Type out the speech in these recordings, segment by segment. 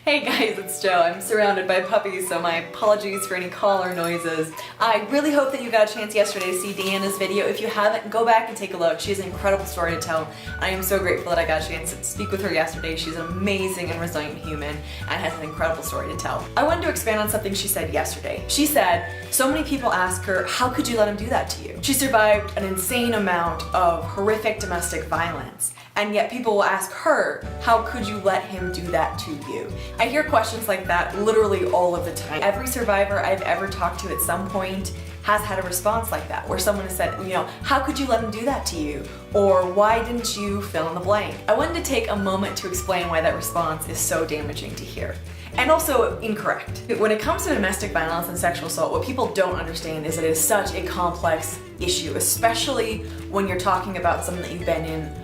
Hey guys, it's Joe. I'm surrounded by puppies, so my apologies for any collar noises. I really hope that you got a chance yesterday to see Deanna's video. If you haven't, go back and take a look. She has an incredible story to tell. I am so grateful that I got a chance to speak with her yesterday. She's an amazing and resilient human and has an incredible story to tell. I wanted to expand on something she said yesterday. She said, so many people ask her, how could you let him do that to you? She survived an insane amount of horrific domestic violence. And yet people will ask her, how could you let him do that to you? I hear questions like that literally all of the time. Every survivor I've ever talked to at some point has had a response like that, where someone has said, how could you let him do that to you? Or why didn't you fill in the blank? I wanted to take a moment to explain why that response is so damaging to hear. And also incorrect. When it comes to domestic violence and sexual assault, what people don't understand is that it is such a complex issue, especially when you're talking about someone that you've been in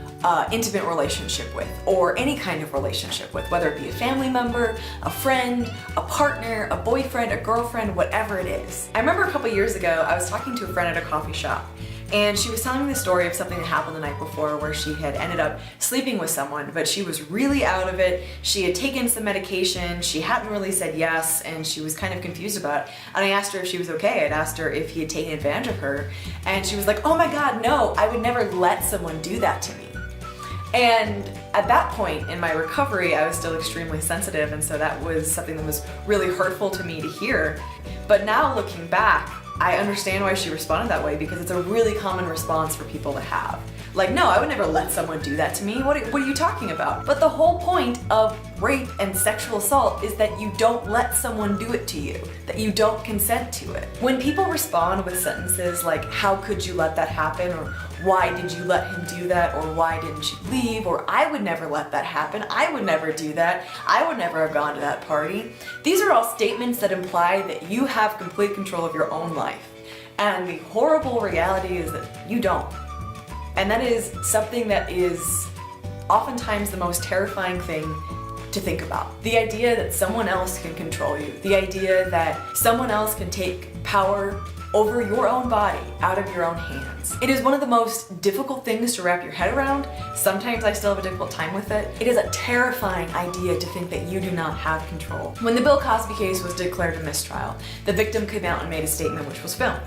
intimate relationship with, or any kind of relationship with, whether it be a family member, a friend, a partner, a boyfriend, a girlfriend, whatever it is. I remember a couple years ago, I was talking to a friend at a coffee shop, and she was telling me the story of something that happened the night before where she had ended up sleeping with someone, but she was really out of it. She had taken some medication, she hadn't really said yes, and she was kind of confused about it. And I asked her if she was okay. I'd asked her if he had taken advantage of her, and she was like, oh my God, no, I would never let someone do that to me. And at that point in my recovery, I was still extremely sensitive, and so that was something that was really hurtful to me to hear. But now looking back, I understand why she responded that way, because it's a really common response for people to have. Like, no, I would never let someone do that to me. What are you talking about? But the whole point of rape and sexual assault is that you don't let someone do it to you, that you don't consent to it. When people respond with sentences like, how could you let that happen? Or why did you let him do that? Or why didn't you leave? Or I would never let that happen. I would never do that. I would never have gone to that party. These are all statements that imply that you have complete control of your own life. And the horrible reality is that you don't. And that is something that is oftentimes the most terrifying thing to think about. The idea that someone else can control you, the idea that someone else can take power over your own body out of your own hands. It is one of the most difficult things to wrap your head around. Sometimes I still have a difficult time with it. It is a terrifying idea to think that you do not have control. When the Bill Cosby case was declared a mistrial, the victim came out and made a statement which was filmed.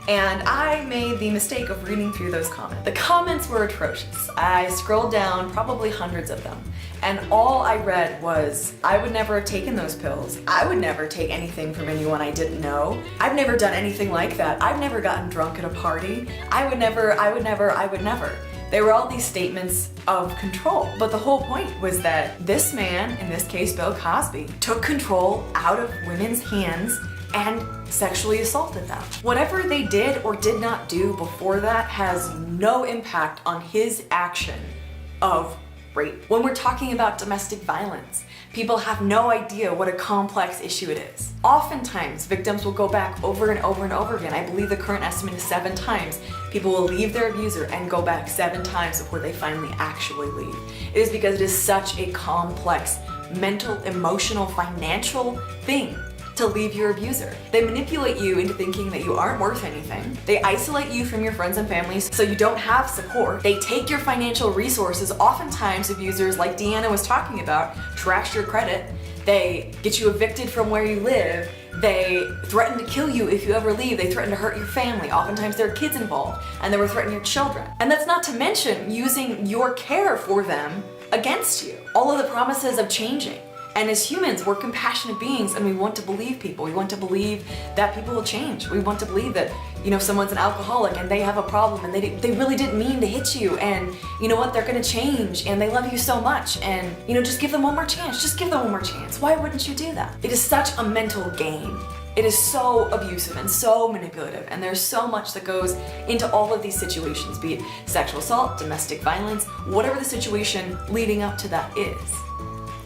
And I made the mistake of reading through those comments. The comments were atrocious. I scrolled down probably hundreds of them, and all I read was, I would never have taken those pills. I would never take anything from anyone I didn't know. I've never done anything like that. I've never gotten drunk at a party. I would never. They were all these statements of control. But the whole point was that this man, in this case Bill Cosby, took control out of women's hands and sexually assaulted them. Whatever they did or did not do before that has no impact on his action of rape. When we're talking about domestic violence, people have no idea what a complex issue it is. Oftentimes, victims will go back over and over and over again. I believe the current estimate is 7 times. People will leave their abuser and go back 7 times before they finally actually leave. It is because it is such a complex mental, emotional, financial thing to leave your abuser. They manipulate you into thinking that you aren't worth anything. They isolate you from your friends and families so you don't have support. They take your financial resources. Oftentimes abusers, like Deanna was talking about, trash your credit. They get you evicted from where you live. They threaten to kill you if you ever leave. They threaten to hurt your family. Oftentimes there are kids involved, and they will threaten your children. And that's not to mention using your care for them against you. All of the promises of changing. And as humans, we're compassionate beings, and we want to believe people. We want to believe that people will change. We want to believe that, someone's an alcoholic and they have a problem and they really didn't mean to hit you, and you know what, they're gonna change and they love you so much, and just give them one more chance. Just give them one more chance. Why wouldn't you do that? It is such a mental game. It is so abusive and so manipulative, and there's so much that goes into all of these situations, be it sexual assault, domestic violence, whatever the situation leading up to that is.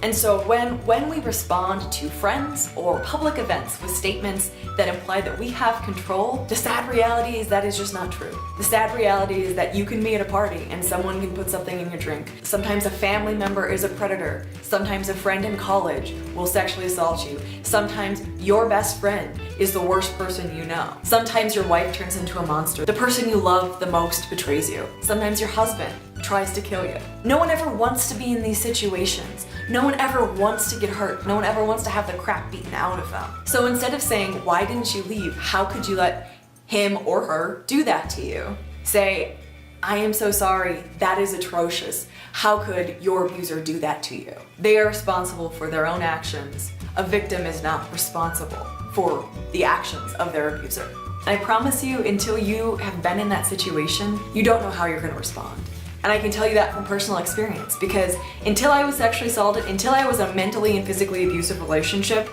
And so when we respond to friends or public events with statements that imply that we have control, the sad reality is that is just not true. The sad reality is that you can be at a party and someone can put something in your drink. Sometimes a family member is a predator. Sometimes a friend in college will sexually assault you. Sometimes your best friend is the worst person you know. Sometimes your wife turns into a monster. The person you love the most betrays you. Sometimes your husband tries to kill you. No one ever wants to be in these situations. No one ever wants to get hurt. No one ever wants to have the crap beaten out of them. So instead of saying, why didn't you leave? How could you let him or her do that to you? Say, I am so sorry, that is atrocious. How could your abuser do that to you? They are responsible for their own actions. A victim is not responsible for the actions of their abuser. And I promise you, until you have been in that situation, you don't know how you're gonna respond. And I can tell you that from personal experience, because until I was sexually assaulted, until I was in a mentally and physically abusive relationship,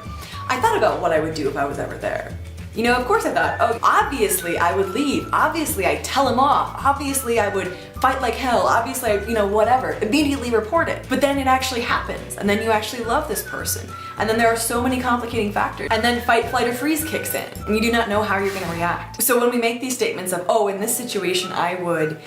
I thought about what I would do if I was ever there. You know, of course I thought, oh, obviously I would leave. Obviously I'd tell him off. Obviously I would fight like hell. Obviously, whatever. Immediately report it. But then it actually happens. And then you actually love this person. And then there are so many complicating factors. And then fight, flight, or freeze kicks in. And you do not know how you're gonna react. So when we make these statements of, oh, in this situation I would,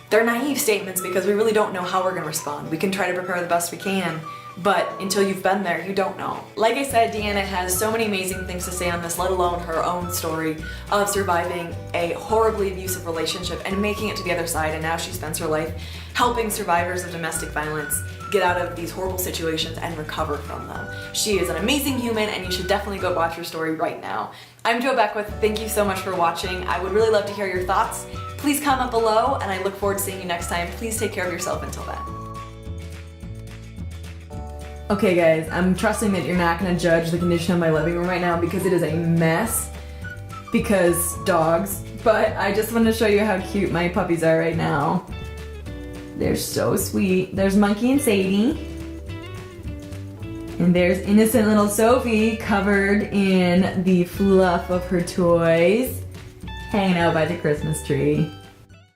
they're naive statements because we really don't know how we're gonna respond. We can try to prepare the best we can, but until you've been there, you don't know. Like I said, Deanna has so many amazing things to say on this, let alone her own story of surviving a horribly abusive relationship and making it to the other side, and now she spends her life helping survivors of domestic violence get out of these horrible situations and recover from them. She is an amazing human, and you should definitely go watch her story right now. I'm Jo Beckwith. Thank you so much for watching. I would really love to hear your thoughts. Please comment below, and I look forward to seeing you next time. Please take care of yourself until then. Okay guys, I'm trusting that you're not gonna judge the condition of my living room right now because it is a mess, because dogs, but I just want to show you how cute my puppies are right now. They're so sweet. There's Monkey and Sadie. And there's innocent little Sophie covered in the fluff of her toys, hanging out by the Christmas tree.